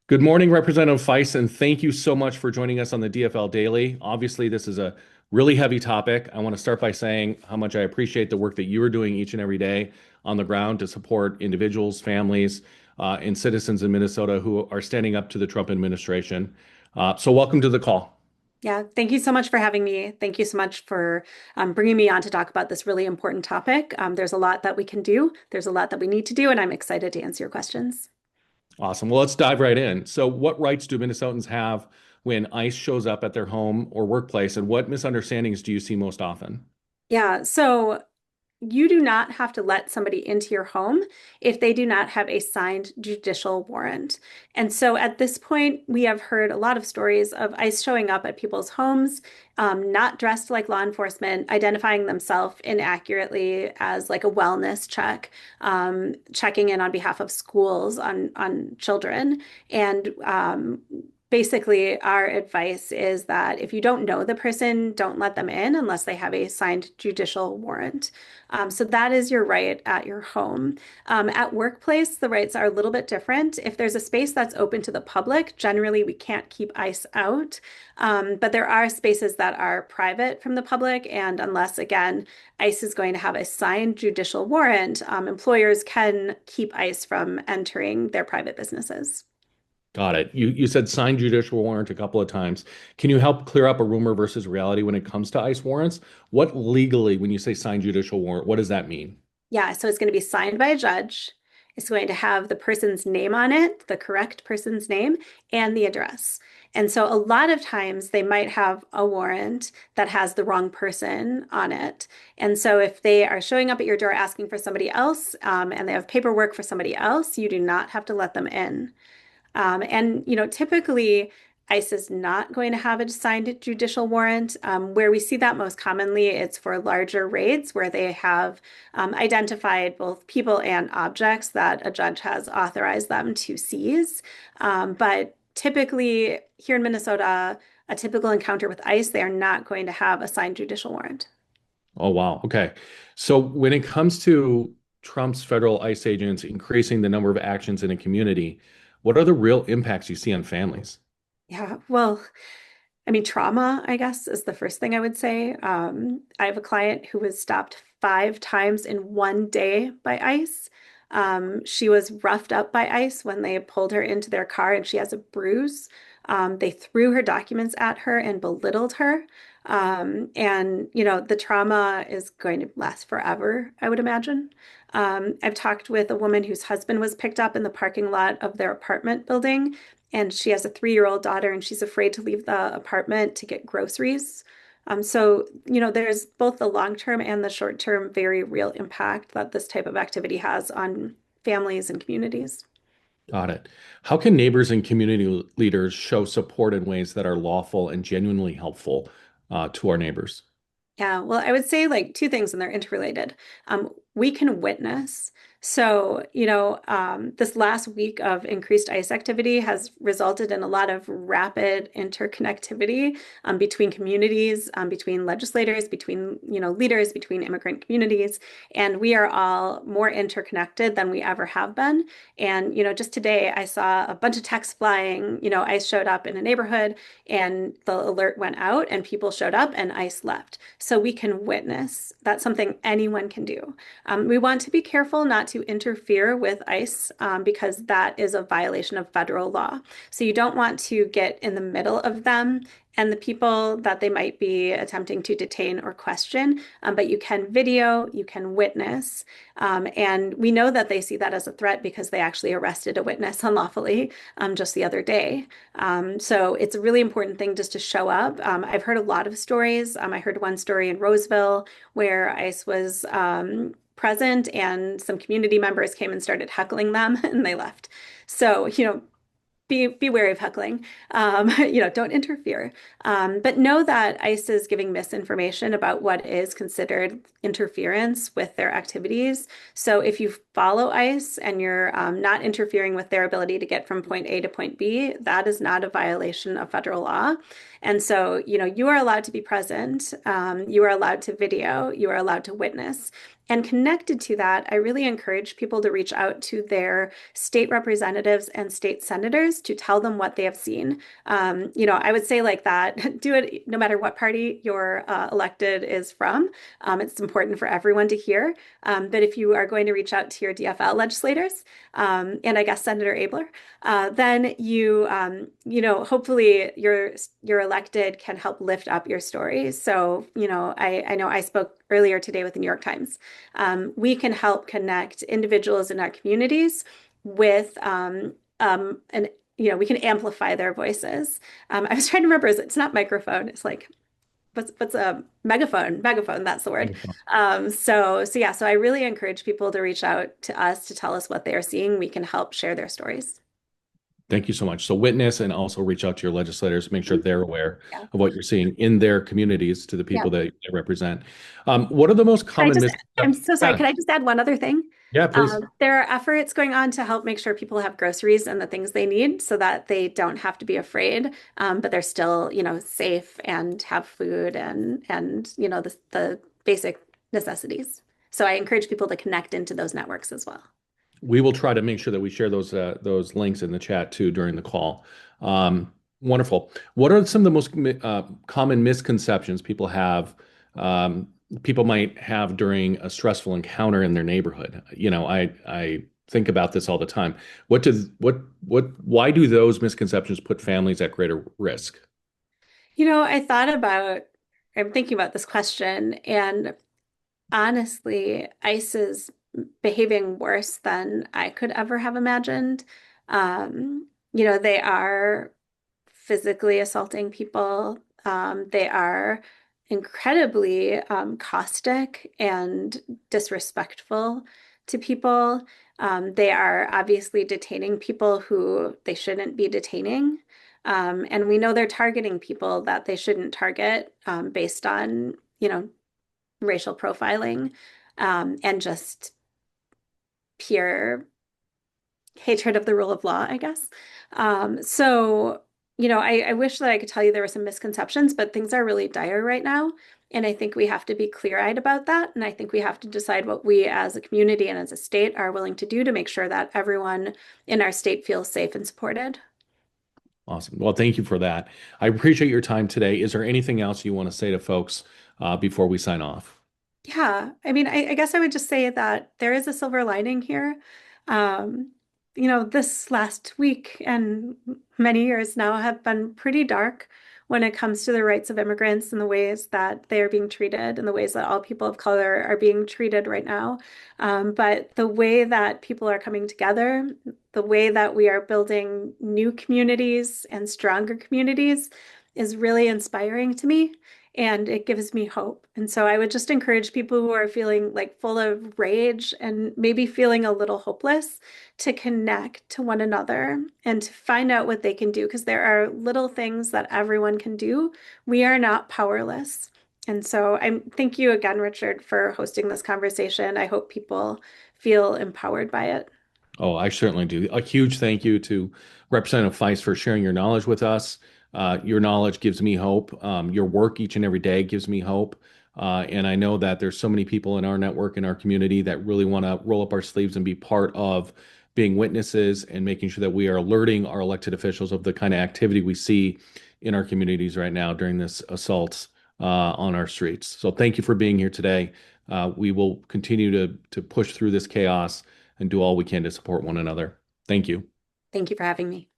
Good morning, Representative Feist, and thank you so much for joining us on the DFL Daily. Obviously, this is a really heavy topic. I want to start by saying how much I appreciate the work that you are doing each and every day on the ground to support individuals, families, and citizens in Minnesota who are standing up to the Trump administration. So, welcome to the call. Yeah, thank you so much for having me. Thank you so much for bringing me on to talk about this really important topic. There's a lot that we can do. There's a lot that we need to do, and I'm excited to answer your questions. Awesome. Well, let's dive right in. So, what rights do Minnesotans have when ICE shows up at their home or workplace, and what misunderstandings do you see most often? Yeah, so you do not have to let somebody into your home if they do not have a signed judicial warrant. And so at this point, we have heard a lot of stories of ICE showing up at people's homes, not dressed like law enforcement, identifying themselves inaccurately as like a wellness check, checking in on behalf of schools on children. And basically, our advice is that if you don't know the person, don't let them in unless they have a signed judicial warrant. So that is your right at your home. At workplace, the rights are a little bit different. If there's a space that's open to the public, generally we can't keep ICE out. But there are spaces that are private from the public, and unless, again, ICE is going to have a signed judicial warrant, employers can keep ICE from entering their private businesses. Got it. You said signed judicial warrant a couple of times. Can you help clear up a rumor versus reality when it comes to ICE warrants? What legally, when you say signed judicial warrant, what does that mean? Yeah, so it's going to be signed by a judge. It's going to have the person's name on it, the correct person's name, and the address. And so a lot of times they might have a warrant that has the wrong person on it. And so if they are showing up at your door asking for somebody else, and they have paperwork for somebody else, you do not have to let them in. Typically, ICE is not going to have a signed judicial warrant. Where we see that most commonly, it's for larger raids where they have identified both people and objects that a judge has authorized them to seize. But typically, here in Minnesota, a typical encounter with ICE, they are not going to have a signed judicial warrant. Oh, wow. Okay. So when it comes to Trump's federal ICE agents increasing the number of actions in a community, what are the real impacts you see on families? Yeah, well, I mean, trauma, I guess, is the first thing I would say. I have a client who was stopped 5 times in one day by ICE. She was roughed up by ICE when they pulled her into their car and she has a bruise. They threw her documents at her and belittled her. The trauma is going to last forever, I would imagine. I've talked with a woman whose husband was picked up in the parking lot of their apartment building, and she has a 3-year-old daughter, and she's afraid to leave the apartment to get groceries. There's both the long-term and the short-term very real impact that this type of activity has on families and communities. Got it. How can neighbors and community leaders show support in ways that are lawful and genuinely helpful to our neighbors? Yeah, well, I would say like two things, and they're interrelated. We can witness. This last week of increased ICE activity has resulted in a lot of rapid interconnectivity between communities, between legislators, between, leaders, between immigrant communities. And we are all more interconnected than we ever have been. And, just today I saw a bunch of texts flying. ICE showed up in a neighborhood and the alert went out and people showed up and ICE left. So we can witness. That's something anyone can do. We want to be careful not to interfere with ICE because that is a violation of federal law. So you don't want to get in the middle of them and the people that they might be attempting to detain or question, but you can video, you can witness. And we know that they see that as a threat because they actually arrested a witness unlawfully just the other day. So it's a really important thing just to show up. I've heard a lot of stories. I heard one story in Roseville where ICE was present and some community members came and started heckling them and they left. So, be wary of heckling. Don't interfere. But know that ICE is giving misinformation about what is considered interference with their activities. So if you follow ICE and you're not interfering with their ability to get from point A to point B, that is not a violation of federal law. And so, you are allowed to be present. You are allowed to video. You are allowed to witness. And connected to that, I really encourage people to reach out to their state representatives and state senators to tell them what they have seen. I would say like that, do it no matter what party your elected is from. It's important for everyone to hear. But if you are going to reach out to your DFL legislators, and I guess Senator Abler, then hopefully your elected can help lift up your stories. So, I know I spoke earlier today with the New York Times. We can help connect individuals in our communities with and we can amplify their voices. I was trying to remember, it's not microphone, it's like what's a megaphone? Megaphone, that's the word. So I really encourage people to reach out to us to tell us what they are seeing. We can help share their stories. Thank you so much. So witness and also reach out to your legislators, make sure they're aware Yeah. of what you're seeing in their communities to the Yeah. people that they represent. What are the most Can I common just, I'm misconceptions? so sorry. Yeah, Can I just add one other thing? yeah, please. There are efforts going on to help make sure people have groceries and the things they need so that they don't have to be afraid, but they're still, safe and have food and the basic necessities. So I encourage people to connect into those networks as well. We will try to make sure that we share those links in the chat too during the call. Wonderful. What are some of the most common misconceptions um, people might have during a stressful encounter in their neighborhood? I think about this all the time. Why do those misconceptions put families at greater risk? I'm thinking about this question, and honestly, ICE is behaving worse than I could ever have imagined. They are physically assaulting people. They are incredibly caustic and disrespectful to people. They are obviously detaining people who they shouldn't be detaining. And we know they're targeting people that they shouldn't target based on, racial profiling and just pure hatred of the rule of law, I guess. I wish that I could tell you there were some misconceptions, but things are really dire right now. And I think we have to be clear-eyed about that. And I think we have to decide what we as a community and as a state are willing to do to make sure that everyone in our state feels safe and supported. Awesome. Well, thank you for that. I appreciate your time today. Is there anything else you want to say to folks before we sign off? Yeah, I mean, I guess I would just say that there is a silver lining here. Um, this last week and many years now have been pretty dark when it comes to the rights of immigrants and the ways that they are being treated and the ways that all people of color are being treated right now. But the way that people are coming together, the way that we are building new communities and stronger communities is really inspiring to me and it gives me hope. And so I would just encourage people who are feeling like full of rage and maybe feeling a little hopeless to connect to one another and to find out what they can do because there are little things that everyone can do. We are not powerless. And so I thank you again, Richard, for hosting this conversation. I hope people feel empowered by it. Oh, I certainly do. A huge thank you to Representative Feist for sharing your knowledge with us. Your knowledge gives me hope. Your work each and every day gives me hope. And I know that there's so many people in our network, in our community, that really want to roll up our sleeves and be part of being witnesses and making sure that we are alerting our elected officials of the kind of activity we see in our communities right now during this assaults on our streets. So thank you for being here today. We will continue to push through this chaos and do all we can to support one another. Thank you. Thank you for having me.